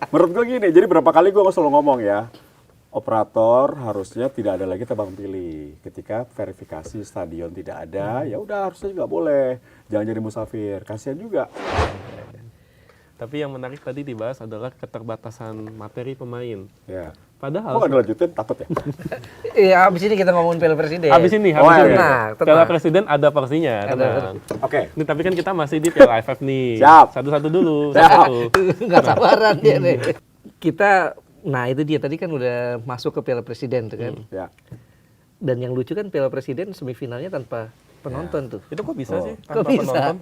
Menurut gue gini, jadi berapa kali gue selalu ngomong ya, operator harusnya tidak ada lagi tebang pilih. Ketika verifikasi stadion tidak ada, ya udah harusnya nggak boleh. Jangan jadi musafir, kasihan juga. Tapi yang menarik tadi dibahas adalah keterbatasan materi pemain. Ya. Padahal Kok nggak dilanjutin? Takut ya? Iya, abis ini kita ngomongin Piala Presiden. habis ini, Oh, iya. Tenang, tenang. Piala Presiden ada porsinya, Ada. tenang. Oke. Ini tapi kan kita masih di Piala AFF nih. Siap. Satu-satu dulu. Siap. Satu. Nggak sabaran dia nih. Kita, nah itu dia tadi kan udah masuk ke Piala Presiden tuh kan. Ya. Dan yang lucu kan Piala Presiden semifinalnya tanpa penonton tuh. Itu kok bisa sih? Kok Tanpa bisa? penonton?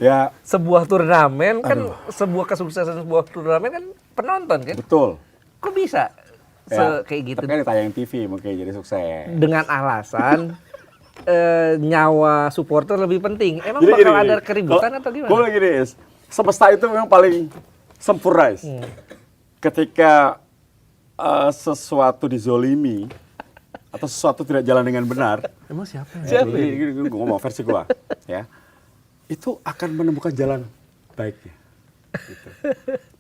Ya, Sebuah turnamen kan, sebuah kesuksesan sebuah turnamen kan penonton kan. betul. Kok bisa Ya. kayak gitu? Tapi kan ditayang TV mungkin jadi sukses. Dengan alasan nyawa supporter lebih penting. Emang Jadi bakal gini, ada keributan atau gimana? Gue gini, Is. Semesta itu memang paling sempurna, Is. Ketika sesuatu dizolimi atau sesuatu tidak jalan dengan benar, Emang siapa ya, ya? gue ngomong versi gue, ya, itu akan menemukan jalan baiknya. Gitu.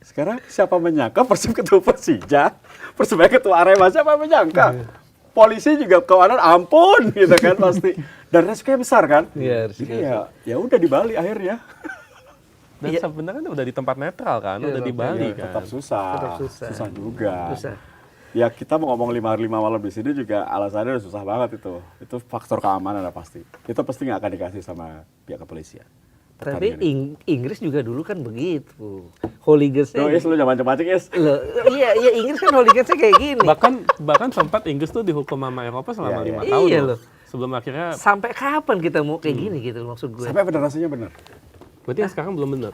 Sekarang siapa menyangka Persib ketemu Persija, Persebaya ketemu Arema, siapa menyangka? Polisi juga kawanan ampun gitu kan pasti. Dan resikonya besar kan? Iya, Jadi ya udah di Bali akhirnya. Dan sebenarnya udah di tempat netral kan, Iya, udah di Bali Ya, kan. tetap susah. Tetap susah. Susah juga. Susah. Ya kita mau ngomong 5 hari 5 malam di sini juga alasannya udah susah banget itu. Itu faktor keamanan ada pasti. Itu pasti nggak akan dikasih sama pihak kepolisian. Tapi Inggris juga dulu kan begitu. Hooligans-nya. Yo, Is, lu jangan mancing-mancing, Is. Loh, iya Inggris kan hooligans-nya kayak gini. Bahkan sempat Inggris tuh dihukum sama Eropa selama Iya, 5 tahun Iya loh. loh. Sebelum akhirnya, Sampai kapan kita mau kayak gini gitu maksud gue. Sampai federasinya bener. berarti yang sekarang belum benar.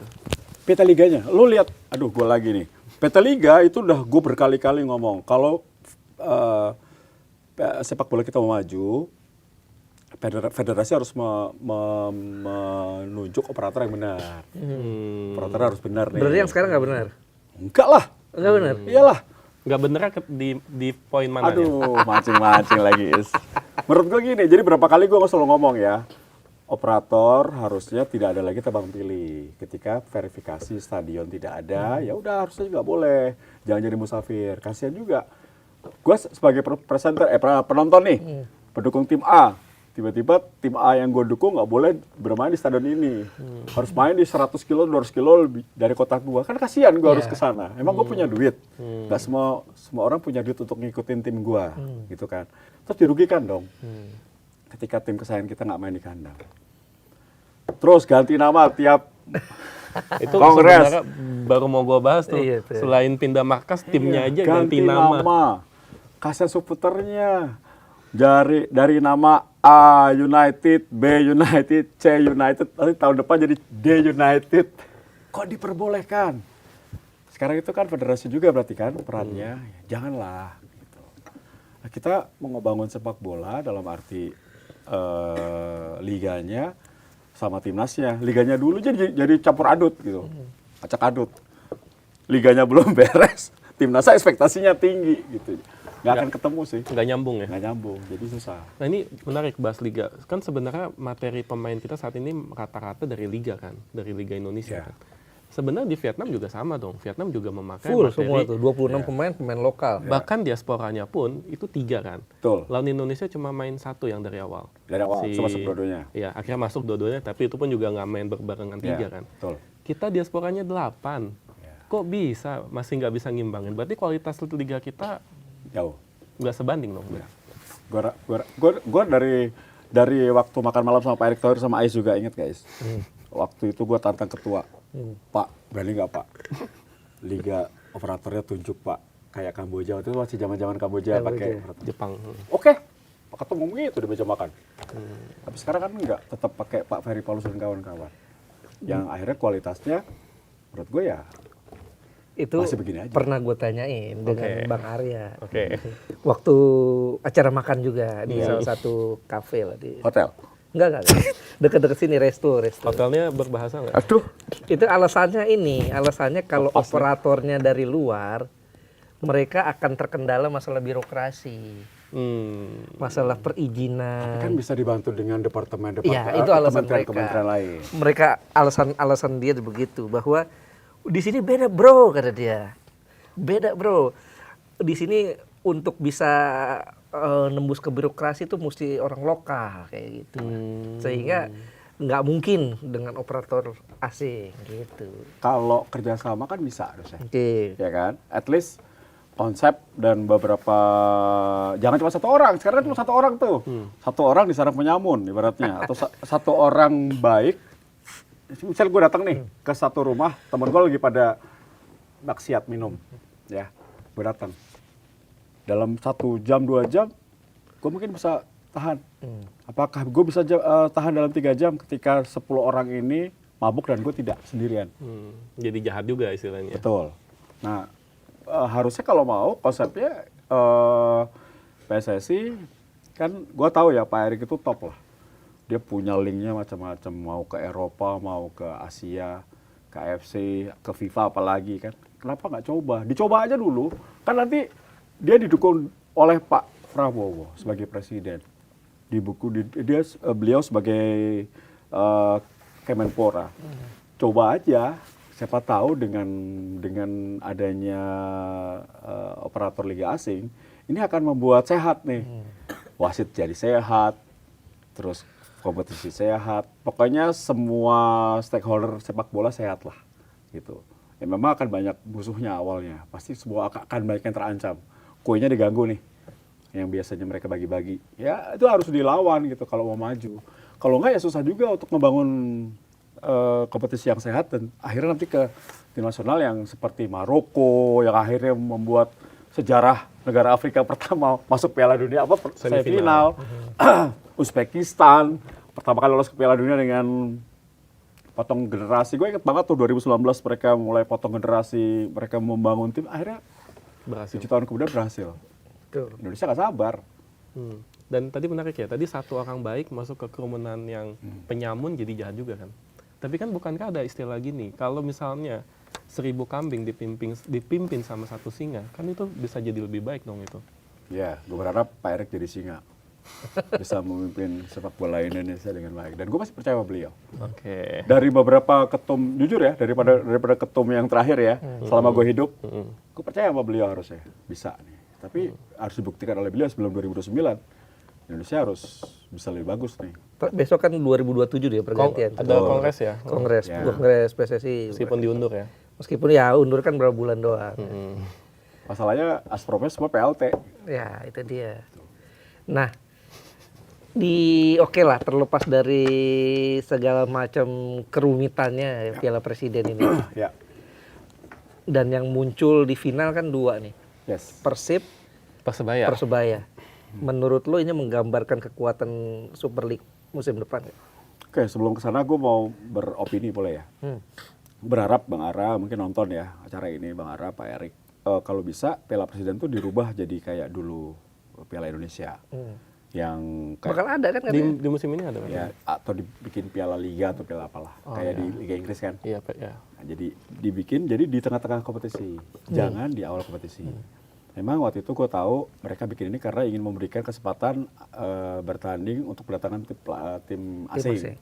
PT Liganya, lu lihat, aduh gue lagi nih. PT Liga itu udah gue berkali-kali ngomong, kalau sepak bola kita mau maju, federasi harus menunjuk operator yang benar. Operator harus benar nih. Berarti yang sekarang nggak benar? Enggak lah, Nggak benar? iyalah. Nggak benernya di poin mana ya? Aduh, mancing-mancing lagi, Is. Menurut gue gini, jadi berapa kali gue selalu ngomong ya, operator harusnya tidak ada lagi tebang pilih. Ketika verifikasi stadion tidak ada, ya udah harusnya nggak boleh. Jangan jadi musafir, kasihan juga. Gue sebagai penonton nih, pendukung tim A, tiba-tiba tim A yang gue dukung nggak boleh bermain di stadion ini. Harus main di 100 kilo, 200 kilo dari kota gue. Kan kasihan gue harus ke sana. Emang gue punya duit. Nggak semua orang punya duit untuk ngikutin tim gue, gitu kan. Terus dirugikan dong. Ketika tim kesayangan kita nggak main di kandang. Terus ganti nama tiap Itu Kongres. sebenarnya baru mau gue bahas tuh. Iya, tuh. Selain pindah markas, timnya aja ganti ganti nama. Kasihan supporternya. Dari nama A United, B United, C United, nanti tahun depan jadi D United. Kok diperbolehkan? Sekarang itu kan federasi juga berarti kan perannya. Ya, janganlah. Gitu. Nah, kita mau ngebangun sepak bola dalam arti liganya sama timnasnya. Liganya dulu jadi campur adut gitu, acak adut. Liganya belum beres, timnasnya ekspektasinya tinggi gitu. Nggak akan ketemu sih. Nggak nyambung ya. Nggak nyambung, jadi susah. Nah ini menarik bahas liga. Kan sebenarnya materi pemain kita saat ini rata-rata dari liga kan, dari Liga Indonesia Ya. kan. Sebenarnya di Vietnam juga sama dong. Vietnam juga memakai Full materi. semua tuh, 26 pemain lokal. Bahkan diasporanya pun itu 3 kan. Betul. Lawan Indonesia cuma main 1 yang dari awal. Dari awal, masuk dua-duanya. Iya, akhirnya masuk dua-duanya, tapi itu pun juga nggak main berbarengan 3 Ya, kan. betul. Kita diasporanya 8. Kok bisa masih nggak bisa ngimbangin? Berarti kualitas liga kita Jauh. nggak sebanding dong. Gue dari waktu makan malam sama Pak Erick Thohir sama Ais juga inget guys. Waktu itu gue tantang ketua. Pak, berani nggak Pak? Liga operatornya tunjuk Pak. Kayak Kamboja, waktu itu masih zaman-zaman Kamboja pakai operator. Jepang. Oke, Pak Ketua ngomong gitu di meja makan. Tapi sekarang kan enggak, tetap pakai Pak Ferry Paulus dan kawan-kawan. Yang akhirnya kualitasnya menurut gue ya Itu masih begini aja. pernah gue tanyain dengan Oke. Bang Arya. Oke. Waktu acara makan juga di salah satu kafe lah di. Hotel. Enggak. Dekat-dekat sini resto. Hotelnya berbahasa nggak? Aduh. Itu alasannya kalau operatornya dari luar, mereka akan terkendala masalah birokrasi, masalah perizinan. Kan bisa dibantu dengan departemen Iya, itu alasan mereka. kementerian lain. Mereka alasan dia begitu bahwa di sini beda bro kata dia. Beda bro. Di sini untuk bisa nembus ke birokrasi itu mesti orang lokal kayak gitu. Sehingga nggak mungkin dengan operator asing gitu. Kalau kerjasama kan bisa harusnya. Oke. Ya kan? At least konsep dan beberapa, jangan cuma satu orang, sekarang kan cuma satu orang tuh. Satu orang disarang penyamun ibaratnya, atau satu orang baik. Misal gue datang nih ke satu rumah, temen gue lagi pada maksiat minum, ya, gue datang. Dalam 1 jam 2 jam, gue mungkin bisa tahan. Apakah gue bisa tahan dalam 3 jam ketika 10 orang ini mabuk dan gue tidak sendirian? Jadi jahat juga istilahnya. Betul. Nah, harusnya kalau mau konsepnya PSSI kan gue tahu ya Pak Erick itu top lah. Dia punya linknya macam-macam, mau ke Eropa, mau ke Asia, ke AFC, ke FIFA apalagi kan. Kenapa nggak coba? Dicoba aja dulu. Kan nanti dia didukung oleh Pak Prabowo sebagai presiden. Beliau sebagai Kemenpora. Coba aja. Siapa tahu dengan adanya operator liga asing, ini akan membuat sehat nih. Wasit jadi sehat, terus kompetisi sehat. Pokoknya semua stakeholder sepak bola sehat lah, gitu. Ya memang akan banyak musuhnya awalnya. Pasti semua akan banyak yang terancam. Kuenya diganggu nih, yang biasanya mereka bagi-bagi. Ya itu harus dilawan gitu kalau mau maju. Kalau enggak ya susah juga untuk membangun kompetisi yang sehat dan akhirnya nanti ke tim nasional yang seperti Maroko yang akhirnya membuat sejarah negara Afrika pertama masuk Piala Dunia semifinal. Uzbekistan pertama kali lolos ke Piala Dunia dengan potong generasi. Gue inget banget tuh 2019 mereka mulai potong generasi, mereka membangun tim, akhirnya Berhasil. 7 tahun kemudian berhasil. Tuh. Indonesia nggak sabar. Dan tadi menarik ya, tadi satu orang baik masuk ke kerumunan yang penyamun jadi jahat juga kan. Tapi kan bukankah ada istilah gini, kalau misalnya 1000 kambing dipimpin sama satu singa, kan itu bisa jadi lebih baik dong itu. Ya, gue berharap Pak Erick jadi singa. Bisa memimpin sepak bola Indonesia dengan baik. Dan gue masih percaya sama beliau. Oke. Dari beberapa ketum, jujur ya, daripada ketum yang terakhir ya, selama gue hidup, gue percaya sama beliau harusnya. Bisa nih. Tapi harus dibuktikan oleh beliau sebelum 2029. Indonesia harus bisa lebih bagus nih. Besok kan 2027 dia pergantian. Ada kongres ya? Kongres, Ya. Kongres PSSI. Meskipun diundur ya? Meskipun ya undur kan berapa bulan doang. Masalahnya Asprofnya semua PLT. Ya itu dia. Nah, oke lah terlepas dari segala macam kerumitannya Piala Presiden ini. Ya, Dan yang muncul di final kan 2 nih. yes. Persib, Persebaya. Persebaya. Menurut lo ini menggambarkan kekuatan Super League musim depan nggak? Oke, sebelum kesana gue mau beropini boleh ya? Berharap Bang Ara mungkin nonton ya acara ini, Bang Ara, Pak Erick. Kalau bisa Piala Presiden tuh dirubah jadi kayak dulu Piala Indonesia. Yang kayak, Bakal ada kan Di katanya? musim ini ada kan? ya, atau dibikin Piala Liga atau Piala apalah. Kayak di Liga Inggris kan. Iya, Pak, ya. Nah, jadi dibikin jadi di tengah-tengah kompetisi, jangan di awal kompetisi. Memang waktu itu gue tahu mereka bikin ini karena ingin memberikan kesempatan bertanding untuk kedatangan tim asing.